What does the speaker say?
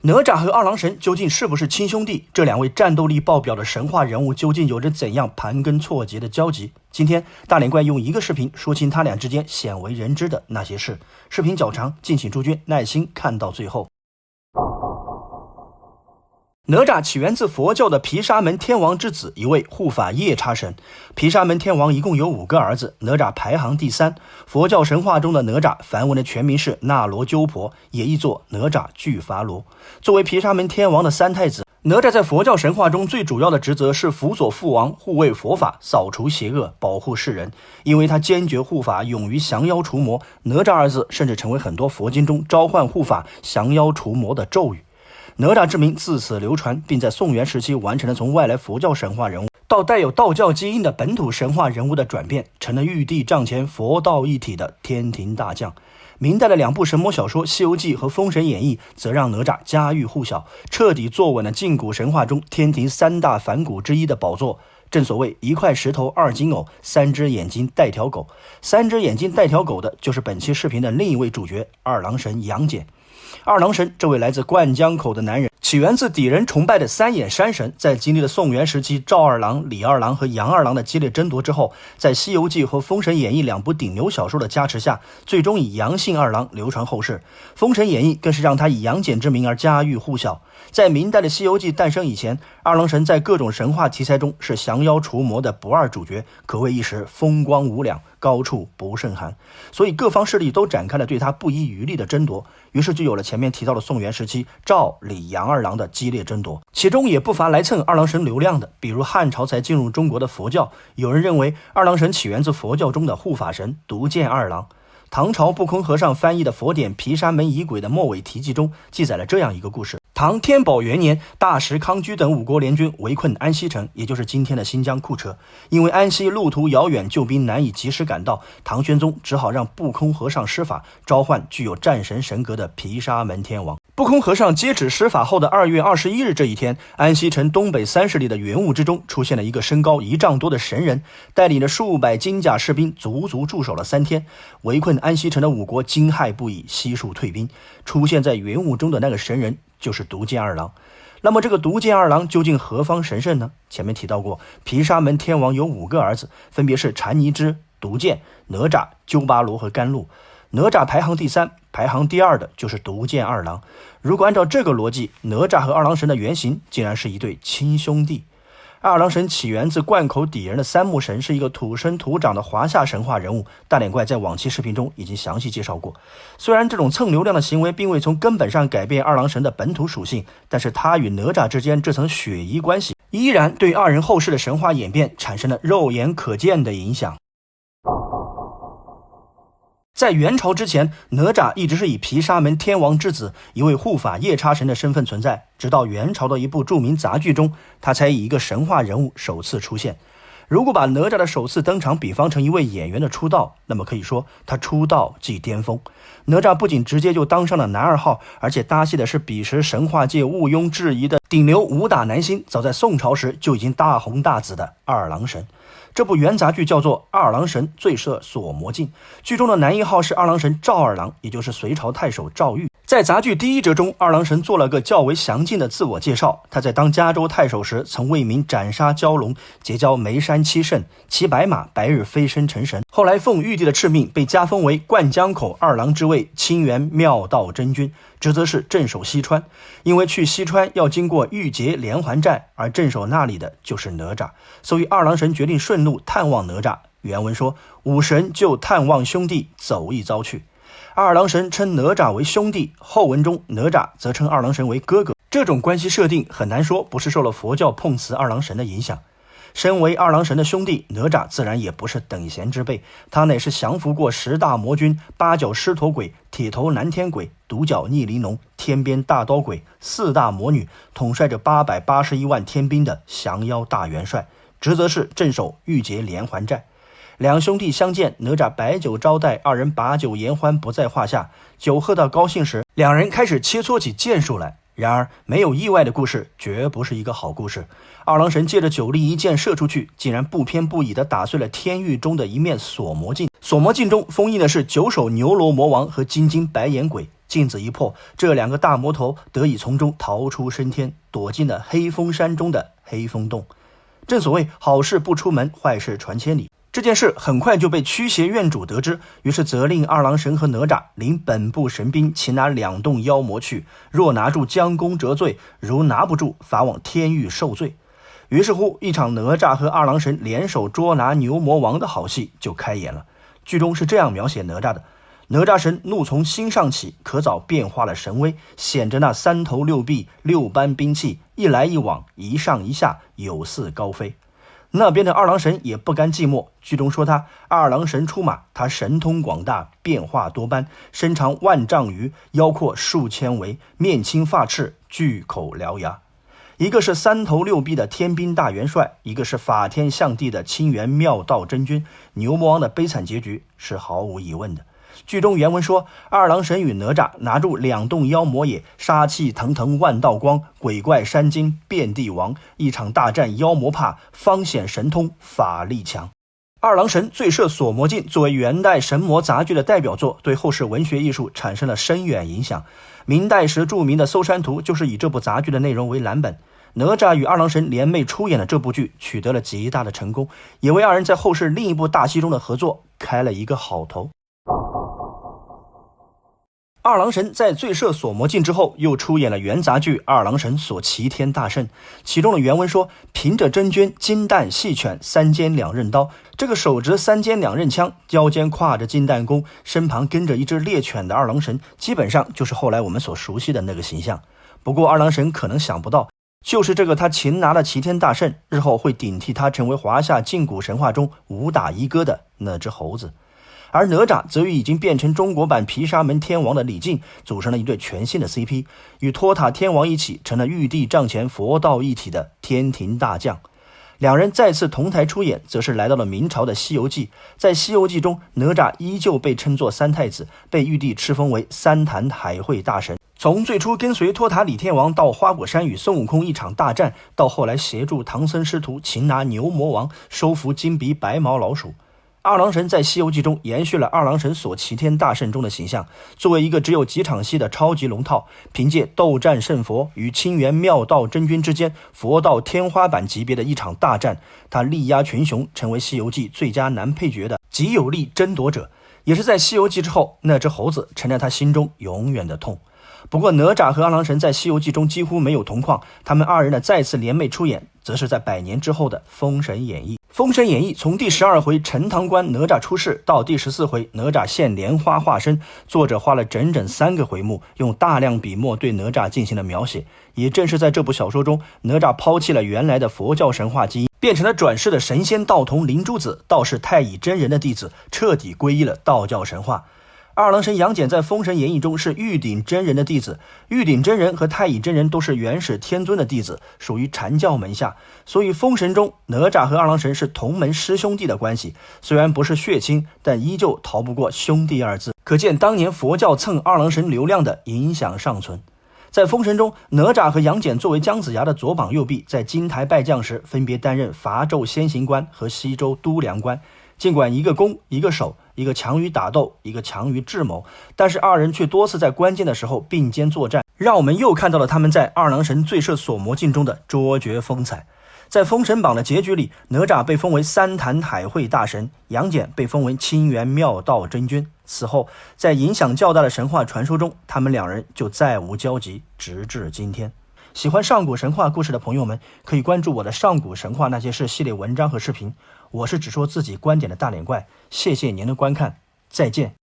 哪吒和二郎神究竟是不是亲兄弟？这两位战斗力爆表的神话人物究竟有着怎样盘根错节的交集？今天大脸怪用一个视频说清他俩之间鲜为人知的那些事。视频较长，敬请诸君耐心看到最后。哪吒起源自佛教的毗沙门天王之子，一位护法夜叉神。毗沙门天王一共有5个儿子，哪吒排行第3。佛教神话中的哪吒，梵文的全名是那罗鸠婆，也译作哪吒俱伐罗。作为毗沙门天王的3太子，哪吒在佛教神话中最主要的职责是辅佐父王，护卫佛法，扫除邪恶，保护世人。因为他坚决护法，勇于降妖除魔，哪吒二字甚至成为很多佛经中召唤护法、降妖除魔的咒语。哪吒之名自此流传，并在宋元时期完成了从外来佛教神话人物到带有道教基因的本土神话人物的转变，成了玉帝帐前佛道一体的天庭大将。明代的2部神魔小说《西游记》和《封神演义》则让哪吒家喻户晓，彻底坐稳了禁古神话中天庭3大反骨之一的宝座。正所谓1块石头2金藕，3只眼睛带条狗。3只眼睛带条狗的就是本期视频的另一位主角二郎神杨戬。二郎神这位来自灌江口的男人，起源自敌人崇拜的3眼山神，在经历了宋元时期赵二郎、李二郎和杨二郎的激烈争夺之后，在《西游记》和《封神演义》2部顶流小说的加持下，最终以杨姓二郎流传后世。《封神演义》更是让他以杨戬之名而家喻户晓。在明代的《西游记》诞生以前，二郎神在各种神话题材中是降妖除魔的不二主角，可谓一时风光无两，高处不胜寒。所以各方势力都展开了对他不遗余力的争夺，于是就有了前面提到的宋元时期赵、李、杨二郎的激烈争夺。其中也不乏来蹭二郎神流量的，比如汉朝才进入中国的佛教，有人认为二郎神起源自佛教中的护法神独见二郎。唐朝不空和尚翻译的佛典《毗沙门仪轨》的末尾题记中记载了这样一个故事：唐天宝元年，大石、康居等5国联军围困安西城，也就是今天的新疆库车。因为安西路途遥远，救兵难以及时赶到，唐玄宗只好让不空和尚施法，召唤具有战神神格的毗沙门天王。不空和尚接旨施法后的2月21日这一天，安西城东北30里的云雾之中出现了一个身高1丈多的神人，带领着数百金甲士兵足足驻守了3天。围困安西城的5国惊骇不已，悉数退兵。出现在云雾中的那个神人就是独见二郎。那么这个独见二郎究竟何方神圣呢？前面提到过，毗沙门天王有5个儿子，分别是禅尼支、独见、哪吒、鸠巴罗和甘露。哪吒排行第3，排行第2的就是独见二郎。如果按照这个逻辑，哪吒和二郎神的原型竟然是一对亲兄弟。二郎神起源自灌口底人的3木神，是一个土生土长的华夏神话人物，大脸怪在往期视频中已经详细介绍过。虽然这种蹭流量的行为并未从根本上改变二郎神的本土属性，但是他与哪吒之间这层血谊关系依然对二人后世的神话演变产生了肉眼可见的影响。在元朝之前，哪吒一直是以毗沙门天王之子，一位护法夜叉神的身份存在，直到元朝的一部著名杂剧中，他才以一个神话人物首次出现。如果把哪吒的首次登场比方成一位演员的出道，那么可以说他出道即巅峰。哪吒不仅直接就当上了男2号，而且搭戏的是彼时神话界毋庸置疑的顶流武打男星，早在宋朝时就已经大红大紫的二郎神。这部元杂剧叫做《二郎神醉射锁魔镜》，剧中的男1号是二郎神赵二郎，也就是隋朝太守赵玉。在杂剧第1折中，二郎神做了个较为详尽的自我介绍。他在当嘉州太守时，曾为民斩杀蛟龙，结交眉山七圣，骑白马白日飞升成神。后来奉玉帝的敕命，被加封为灌江口2郎之位，清源妙道真君，职责是镇守西川。因为去西川要经过玉碣连环寨，而镇守那里的就是哪吒，所以二郎神决定顺路探望哪吒。原文说，武神就探望兄弟，走一遭去。二郎神称哪吒为兄弟，后文中哪吒则称二郎神为哥哥。这种关系设定很难说不是受了佛教碰瓷二郎神的影响。身为二郎神的兄弟，哪吒自然也不是等闲之辈，他乃是降服过10大魔君、8角狮驼鬼、铁头南天鬼、独角逆鳞龙、天边大刀鬼、4大魔女，统帅着881万天兵的降妖大元帅，职责是镇守玉碣连环寨。两兄弟相见，哪吒摆酒招待，二人把酒言欢不在话下。酒喝到高兴时，两人开始切磋起剑术来。然而没有意外的故事绝不是一个好故事。二郎神借着酒力一箭射出去，竟然不偏不倚地打碎了天狱中的一面锁魔镜。锁魔镜中封印的是9首牛罗魔王和金睛白眼鬼。镜子一破，这两个大魔头得以从中逃出升天，躲进了黑风山中的黑风洞。正所谓好事不出门，坏事传千里。这件事很快就被驱邪院主得知，于是责令二郎神和哪吒领本部神兵擒拿两洞妖魔去，若拿住将功折罪，如拿不住罚往天狱受罪。于是乎，一场哪吒和二郎神联手捉拿牛魔王的好戏就开演了。剧中是这样描写哪吒的：哪吒神怒从心上起，可早变化了神威，显着那三头六臂六般兵器，一来一往，一上一下，有似高飞。那边的二郎神也不甘寂寞，剧中说他二郎神出马，他神通广大，变化多般，身长万丈余，腰阔数千围，面青发赤，巨口獠牙。一个是三头六臂的天兵大元帅，一个是法天象地的清源妙道真君。牛魔王的悲惨结局是毫无疑问的。剧中原文说，二郎神与哪吒拿住两洞妖魔也，杀气腾腾万道光，鬼怪山精遍地亡，一场大战妖魔怕，方显神通法力强。二郎神醉射锁魔镜作为元代神魔杂剧的代表作，对后世文学艺术产生了深远影响。明代时著名的《搜山图》就是以这部杂剧的内容为蓝本。哪吒与二郎神联袂出演的这部剧取得了极大的成功，也为二人在后世另一部大戏中的合作开了一个好头。二郎神在醉射锁魔镜之后，又出演了元杂剧《二郎神锁齐天大圣》，其中的原文说，凭着真君金蛋细犬三尖两刃刀，这个手执三尖两刃枪，腰间挎着金弹弓，身旁跟着一只猎犬的二郎神，基本上就是后来我们所熟悉的那个形象。不过二郎神可能想不到，就是这个他擒拿了齐天大圣，日后会顶替他成为华夏近古神话中武打一哥的那只猴子。而哪吒则与已经变成中国版毗沙门天王的李靖组成了一对全新的 CP， 与托塔天王一起成了玉帝帐前佛道一体的天庭大将。两人再次同台出演，则是来到了明朝的《西游记》。在《西游记》中，哪吒依旧被称作三太子，被玉帝敕封为三坛海会大神。从最初跟随托塔李天王到花果山与孙悟空一场大战，到后来协助唐僧师徒擒拿牛魔王，收服金鼻白毛老鼠。二郎神在《西游记》中延续了二郎神锁齐天大圣中的形象，作为一个只有几场戏的超级龙套，凭借斗战胜佛与清源妙道真君之间佛道天花板级别的一场大战，他力压群雄，成为《西游记》最佳男配角的极有力争夺者。也是在《西游记》之后，那只猴子成了他心中永远的痛。不过哪吒和二郎神在《西游记》中几乎没有同框，他们二人的再次联袂出演，则是在100年之后的《封神演义》。《封神演义》从第12回陈塘关哪吒出世到第14回哪吒现莲花化身，作者花了整整3个回目，用大量笔墨对哪吒进行了描写。也正是在这部小说中，哪吒抛弃了原来的佛教神话基因，变成了转世的神仙道童灵珠子，道是太乙真人的弟子，彻底皈依了道教神话。二郎神杨戬在《封神演义》中是玉鼎真人的弟子，玉鼎真人和太乙真人都是元始天尊的弟子，属于禅教门下，所以封神中哪吒和二郎神是同门师兄弟的关系，虽然不是血亲，但依旧逃不过兄弟二字，可见当年佛教蹭二郎神流量的影响尚存。在封神中，哪吒和杨戬作为姜子牙的左膀右臂，在金台拜将时分别担任伐纣先行官和西周都梁官。尽管一个攻一个守，一个强于打斗，一个强于智谋，但是二人却多次在关键的时候并肩作战，让我们又看到了他们在二郎神醉射锁魔镜中的卓绝风采。在封神榜的结局里，哪吒被封为三坛海会大神，杨戬被封为清源妙道真君。此后在影响较大的神话传说中，他们两人就再无交集，直至今天。喜欢上古神话故事的朋友们，可以关注我的上古神话那些事系列文章和视频。我是只说自己观点的大脸怪，谢谢您的观看，再见。